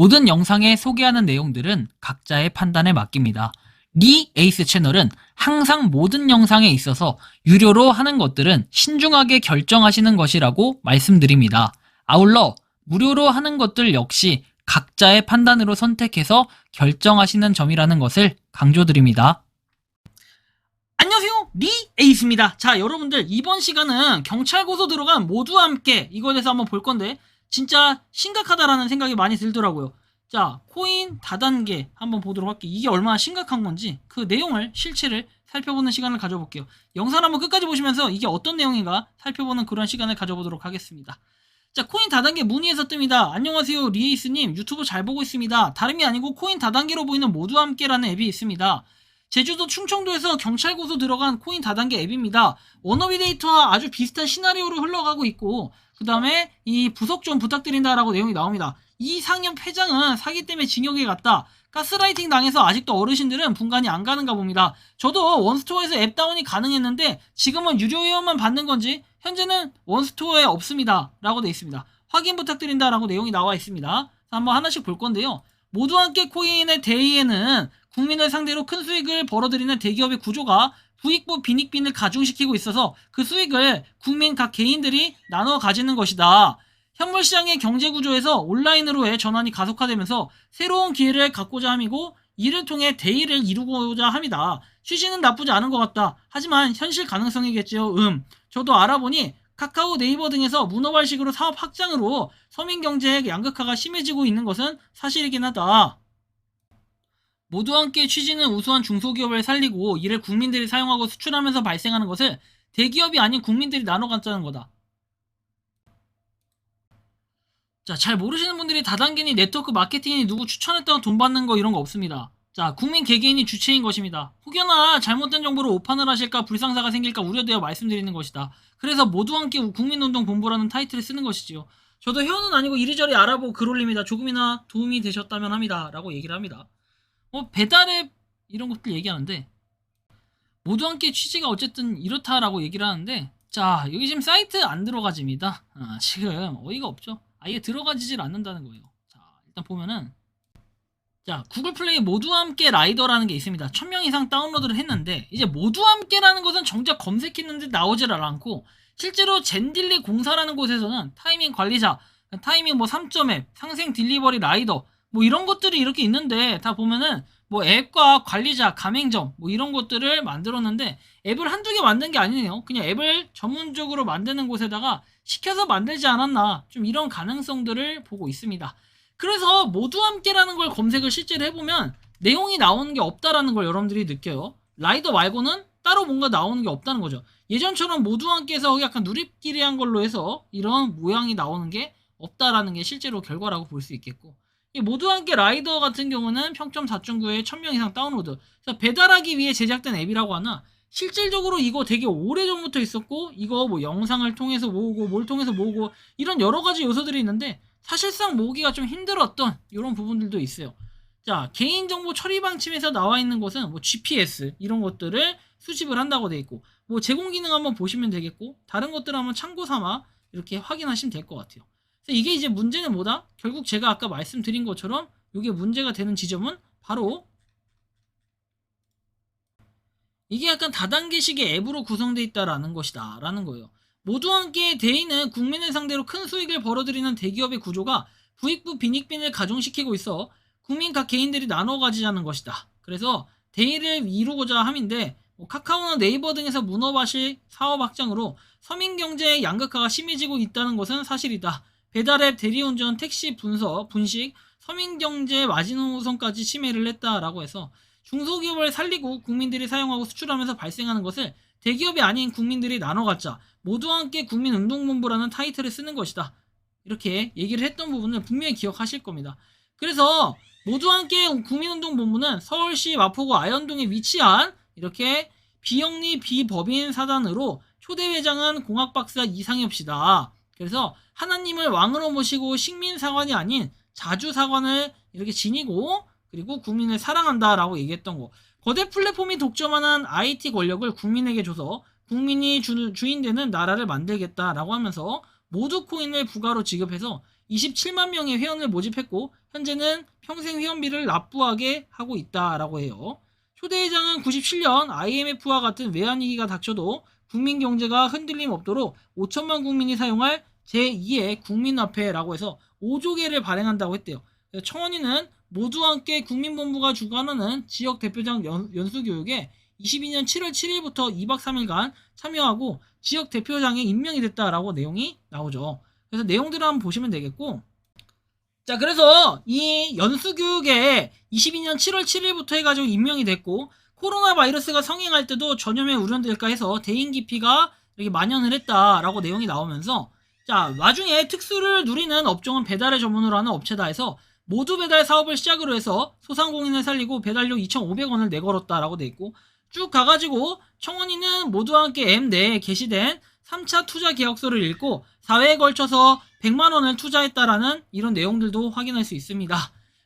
모든 영상에 소개하는 내용들은 각자의 판단에 맡깁니다. 리 에이스 채널은 항상 모든 영상에 있어서 유료로 하는 것들은 신중하게 결정하시는 것이라고 말씀드립니다. 아울러 무료로 하는 것들 역시 각자의 판단으로 선택해서 결정하시는 점이라는 것을 강조드립니다. 안녕하세요, 리 에이스입니다. 자, 여러분들 이번 시간은 경찰 고소 들어간 모두와 함께 이거에 대해서 한번 볼 건데 진짜 심각하다라는 생각이 많이 들더라고요. 자, 코인 다단계 한번 보도록 할게요. 이게 얼마나 심각한 건지 그 내용을 실체를 살펴보는 시간을 가져볼게요. 영상 한번 끝까지 보시면서 이게 어떤 내용인가 살펴보는 그런 시간을 가져보도록 하겠습니다. 자, 코인 다단계 문의에서 뜹니다. 안녕하세요, 리에이스님. 유튜브 잘 보고 있습니다. 다름이 아니고 코인 다단계로 보이는 모두와 함께라는 앱이 있습니다. 제주도 충청도에서 경찰 고소 들어간 코인 다단계 앱입니다. 워너비 데이터와 아주 비슷한 시나리오로 흘러가고 있고 그 다음에 이 부석 좀 부탁드린다라고 내용이 나옵니다. 이 상현 회장은 사기 때문에 징역에 갔다. 가스라이팅 당해서 아직도 어르신들은 분간이 안 가는가 봅니다. 저도 원스토어에서 앱 다운이 가능했는데 지금은 유료 회원만 받는 건지 현재는 원스토어에 없습니다 라고 되어 있습니다. 확인 부탁드린다 라고 내용이 나와 있습니다. 한번 하나씩 볼 건데요. 모두와 함께 코인의 대의에는 국민을 상대로 큰 수익을 벌어들이는 대기업의 구조가 부익부 빈익빈을 가중시키고 있어서 그 수익을 국민 각 개인들이 나눠 가지는 것이다. 현물시장의 경제구조에서 온라인으로의 전환이 가속화되면서 새로운 기회를 갖고자 함이고 이를 통해 대의를 이루고자 함이다. 취지는 나쁘지 않은 것 같다. 하지만 현실 가능성이겠지요. 저도 알아보니 카카오, 네이버 등에서 문어발식으로 사업 확장으로 서민경제의 양극화가 심해지고 있는 것은 사실이긴 하다. 모두와 함께 취지는 우수한 중소기업을 살리고 이를 국민들이 사용하고 수출하면서 발생하는 것을 대기업이 아닌 국민들이 나눠 갖자는 거다. 자, 잘 모르시는 분들이 다단계니 네트워크 마케팅이니 누구 추천했다고 돈 받는 거 이런 거 없습니다. 자, 국민 개개인이 주체인 것입니다. 혹여나 잘못된 정보로 오판을 하실까 불상사가 생길까 우려되어 말씀드리는 것이다. 그래서 모두와 함께 국민운동본부라는 타이틀을 쓰는 것이지요. 저도 회원은 아니고 이리저리 알아보고 글 올립니다. 조금이나 도움이 되셨다면 합니다. 라고 얘기를 합니다. 배달앱 이런 것들 얘기하는데 모두와 함께 취지가 어쨌든 이렇다라고 얘기를 하는데 자, 여기 지금 사이트 안 들어가집니다. 지금 어이가 없죠. 아예 들어가지질 않는다는 거예요. 자, 일단 보면은 자, 구글 플레이 모두와 함께 라이더라는 게 있습니다. 1000명 이상 다운로드를 했는데 이제 모두와 함께라는 것은 정작 검색했는데 나오질 않고 실제로 젠딜리 공사라는 곳에서는 타이밍 관리자, 타이밍 뭐 3.앱, 상생 딜리버리 라이더 뭐 이런 것들이 이렇게 있는데 다 보면은 뭐 앱과 관리자, 가맹점 뭐 이런 것들을 만들었는데 앱을 한두 개 만든 게 아니네요. 그냥 앱을 전문적으로 만드는 곳에다가 시켜서 만들지 않았나 좀 이런 가능성들을 보고 있습니다. 그래서 모두와 함께라는 걸 검색을 실제로 해보면 내용이 나오는 게 없다라는 걸 여러분들이 느껴요. 라이더 말고는 따로 뭔가 나오는 게 없다는 거죠. 예전처럼 모두와 함께해서 약간 누리끼리 한 걸로 해서 이런 모양이 나오는 게 없다라는 게 실제로 결과라고 볼 수 있겠고 이 모두와 함께 라이더 같은 경우는 평점 4.9에 1000명 이상 다운로드. 그래서 배달하기 위해 제작된 앱이라고 하나 실질적으로 이거 되게 오래전부터 있었고 이거 뭐 영상을 통해서 모으고 뭘 통해서 모으고 이런 여러 가지 요소들이 있는데 사실상 모으기가 좀 힘들었던 이런 부분들도 있어요. 자, 개인정보 처리 방침에서 나와 있는 것은 뭐 GPS 이런 것들을 수집을 한다고 돼 있고 뭐 제공 기능 한번 보시면 되겠고 다른 것들 한번 참고 삼아 이렇게 확인하시면 될 것 같아요. 그래서 이게 이제 문제는 뭐다? 결국 제가 아까 말씀드린 것처럼 이게 문제가 되는 지점은 바로 이게 약간 다단계식의 앱으로 구성되어 있다라는 것이다 라는 거예요. 모두와 함께 대의는 국민을 상대로 큰 수익을 벌어들이는 대기업의 구조가 부익부 빈익빈을 가중시키고 있어 국민 각 개인들이 나눠 가지자는 것이다. 그래서 대의를 이루고자 함인데 카카오나 네이버 등에서 문어발식 사업 확장으로 서민경제의 양극화가 심해지고 있다는 것은 사실이다. 배달앱, 대리운전, 택시 분식, 서민경제 마지노선까지 침해를 했다라고 해서 중소기업을 살리고 국민들이 사용하고 수출하면서 발생하는 것을 대기업이 아닌 국민들이 나눠 갖자. 모두와 함께 국민운동본부라는 타이틀을 쓰는 것이다. 이렇게 얘기를 했던 부분을 분명히 기억하실 겁니다. 그래서 모두와 함께 국민운동본부는 서울시 마포구 아현동에 위치한 이렇게 비영리 비법인 사단으로 초대회장은 공학박사 이상엽 씨다. 그래서 하나님을 왕으로 모시고 식민사관이 아닌 자주사관을 이렇게 지니고 그리고 국민을 사랑한다라고 얘기했던 거. 거대 플랫폼이 독점하는 IT 권력을 국민에게 줘서 국민이 주인 되는 나라를 만들겠다라고 하면서 모두 코인을 부가로 지급해서 27만 명의 회원을 모집했고 현재는 평생 회원비를 납부하게 하고 있다라고 해요. 초대회장은 97년 IMF와 같은 외환위기가 닥쳐도 국민 경제가 흔들림 없도록 5천만 국민이 사용할 제2의 국민화폐라고 해서 5조 개를 발행한다고 했대요. 청원인은 모두와 함께 국민본부가 주관하는 지역 대표장 연수교육에 22년 7월 7일부터 2박 3일간 참여하고 지역 대표장에 임명이 됐다라고 내용이 나오죠. 그래서 내용들을 한번 보시면 되겠고, 자, 그래서 이 연수교육에 22년 7월 7일부터 해가지고 임명이 됐고, 코로나 바이러스가 성행할 때도 전염에 우려될까 해서 대인 기피가 이렇게 만연을 했다라고 내용이 나오면서, 자, 나중에 특수를 누리는 업종은 배달을 전문으로 하는 업체다 해서 모두 배달 사업을 시작으로 해서 소상공인을 살리고 배달료 2,500원을 내걸었다라고 돼 있고, 쭉 가가지고 청원인은 모두와 함께 앱 내에 게시된 3차 투자 계약서를 읽고 4회에 걸쳐서 100만원을 투자했다라는 이런 내용들도 확인할 수 있습니다.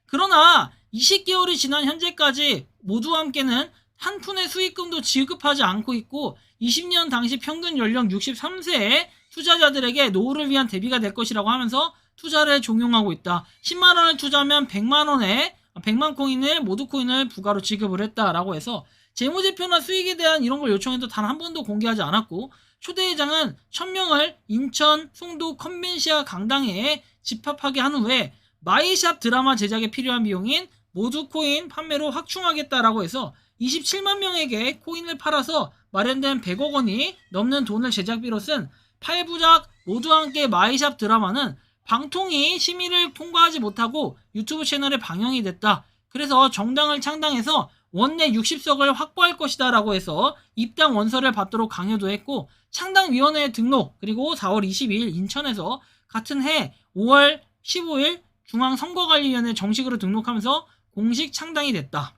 그러나 20개월이 지난 현재까지 모두와 함께는 한 푼의 수익금도 지급하지 않고 있고 20년 당시 평균 연령 63세의 투자자들에게 노후를 위한 대비가 될 것이라고 하면서 투자를 종용하고 있다. 10만원을 투자하면 100만 코인을 모두 코인을 부가로 지급을 했다라고 해서 재무제표나 수익에 대한 이런 걸 요청해도 단 한 번도 공개하지 않았고 초대회장은 1000명을 인천 송도 컨벤시아 강당에 집합하게 한 후에 마이샵 드라마 제작에 필요한 비용인 모두 코인 판매로 확충하겠다라고 해서 27만 명에게 코인을 팔아서 마련된 100억 원이 넘는 돈을 제작비로 쓴 8부작 모두와 함께 마이샵 드라마는 방통위 심의를 통과하지 못하고 유튜브 채널에 방영이 됐다. 그래서 정당을 창당해서 원내 60석을 확보할 것이다 라고 해서 입당 원서를 받도록 강요도 했고 창당위원회에 등록, 그리고 4월 22일 인천에서 같은 해 5월 15일 중앙선거관리위원회에 정식으로 등록하면서 공식 창당이 됐다.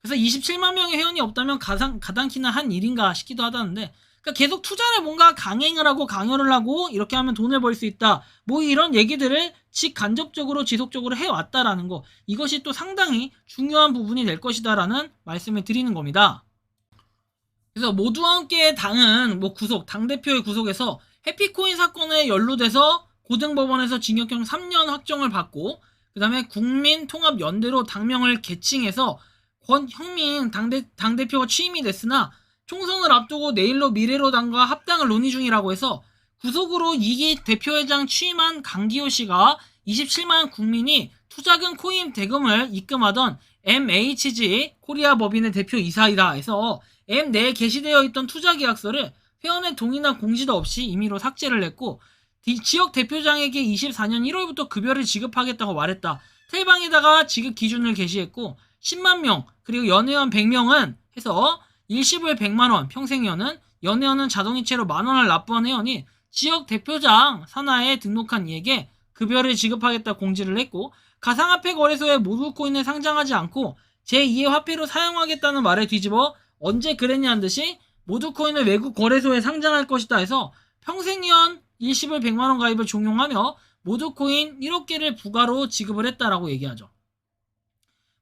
그래서 27만 명의 회원이 없다면 가당키나 한 일인가 싶기도 하다는데, 그러니까 계속 투자를 뭔가 강행을 하고 강요를 하고 이렇게 하면 돈을 벌 수 있다, 뭐 이런 얘기들을 직간접적으로 지속적으로 해왔다라는 거, 이것이 또 상당히 중요한 부분이 될 것이다 라는 말씀을 드리는 겁니다. 그래서 모두와 함께 당은 당대표의 구속에서 해피코인 사건에 연루돼서 고등법원에서 징역형 3년 확정을 받고, 그 다음에 국민통합연대로 당명을 개칭해서 권형민 당대표가 취임이 됐으나 총선을 앞두고 내일로 미래로당과 합당을 논의 중이라고 해서 구속으로 2기 대표회장 취임한 강기호 씨가 27만 국민이 투자금 코인 대금을 입금하던 MHG 코리아 법인의 대표이사이다 해서 앱 내에 게시되어 있던 투자 계약서를 회원의 동의나 공지도 없이 임의로 삭제를 했고, 지역 대표장에게 24년 1월부터 급여를 지급하겠다고 말했다. 텔방에다가 지급 기준을 게시했고 10만 명, 그리고 연회원 100명은 해서 일시불 100만원, 평생회원은, 연회원은 자동이체로 만원을 납부한 회원이 지역 대표장 산하에 등록한 이에게 급여를 지급하겠다 공지를 했고, 가상화폐 거래소에 모두 코인을 상장하지 않고 제2의 화폐로 사용하겠다는 말에 뒤집어 언제 그랬냐는 듯이 모두 코인을 외국 거래소에 상장할 것이다 해서 평생회원 일시불 100만원 가입을 종용하며 모두 코인 1억 개를 부가로 지급을 했다라고 얘기하죠.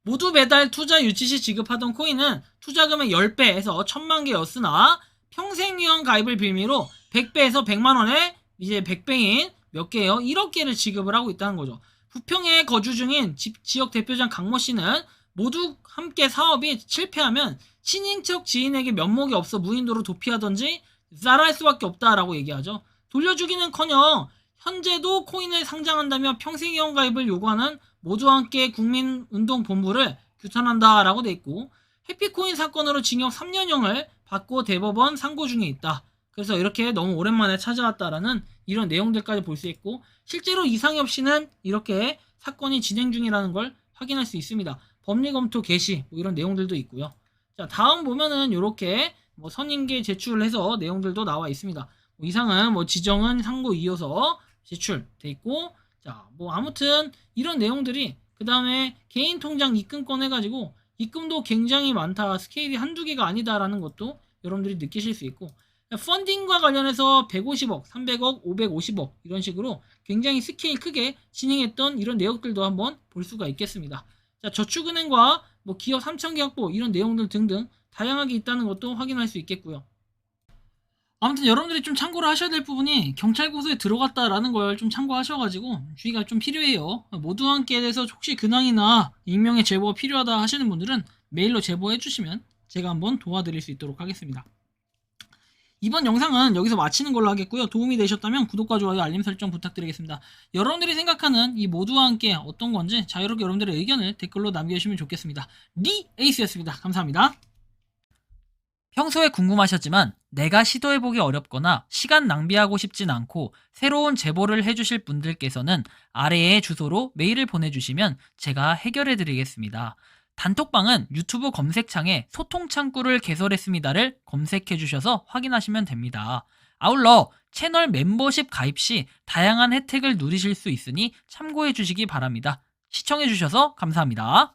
모두 배달 투자 유치 시 지급하던 코인은 투자금의 10배에서 1000만 개였으나 평생회원 가입을 빌미로 100배에서 100만원에 이제 100배인 몇 개요? 1억 개를 지급을 하고 있다는 거죠. 부평에 거주 중인 지역 대표장 강모 씨는 모두 함께 사업이 실패하면 친인척 지인에게 면목이 없어 무인도로 도피하던지 쌀할 수밖에 없다라고 얘기하죠. 돌려주기는커녕 현재도 코인을 상장한다며 평생회원 가입을 요구하는 모두와 함께 국민운동본부를 규탄한다라고 돼 있고, 해피코인 사건으로 징역 3년형을 받고 대법원 상고 중에 있다. 그래서 이렇게 너무 오랜만에 찾아왔다라는 이런 내용들까지 볼 수 있고, 실제로 이상엽 씨는 이렇게 사건이 진행 중이라는 걸 확인할 수 있습니다. 법리검토 개시 뭐 이런 내용들도 있고요. 자, 다음 보면은 이렇게 선임계 제출해서 내용들도 나와 있습니다. 이상은 지정은 상고 이어서 제출돼 있고, 자, 아무튼 이런 내용들이, 그 다음에 개인 통장 입금권 해가지고 입금도 굉장히 많다, 스케일이 한두 개가 아니다라는 것도 여러분들이 느끼실 수 있고, 펀딩과 관련해서 150억, 300억, 550억 이런 식으로 굉장히 스케일 크게 진행했던 이런 내역들도 한번 볼 수가 있겠습니다. 자, 저축은행과 기업 3,000개 확보 이런 내용들 등등 다양하게 있다는 것도 확인할 수 있겠고요. 아무튼 여러분들이 좀 참고를 하셔야 될 부분이 경찰 고소에 들어갔다라는 걸 좀 참고하셔가지고 주의가 좀 필요해요. 모두와 함께에 대해서 혹시 근황이나 익명의 제보가 필요하다 하시는 분들은 메일로 제보해 주시면 제가 한번 도와드릴 수 있도록 하겠습니다. 이번 영상은 여기서 마치는 걸로 하겠고요. 도움이 되셨다면 구독과 좋아요, 알림 설정 부탁드리겠습니다. 여러분들이 생각하는 이 모두와 함께 어떤 건지 자유롭게 여러분들의 의견을 댓글로 남겨주시면 좋겠습니다. 리 에이스였습니다. 감사합니다. 평소에 궁금하셨지만 내가 시도해보기 어렵거나 시간 낭비하고 싶진 않고 새로운 제보를 해주실 분들께서는 아래의 주소로 메일을 보내주시면 제가 해결해드리겠습니다. 단톡방은 유튜브 검색창에 소통창구를 개설했습니다를 검색해주셔서 확인하시면 됩니다. 아울러 채널 멤버십 가입 시 다양한 혜택을 누리실 수 있으니 참고해주시기 바랍니다. 시청해주셔서 감사합니다.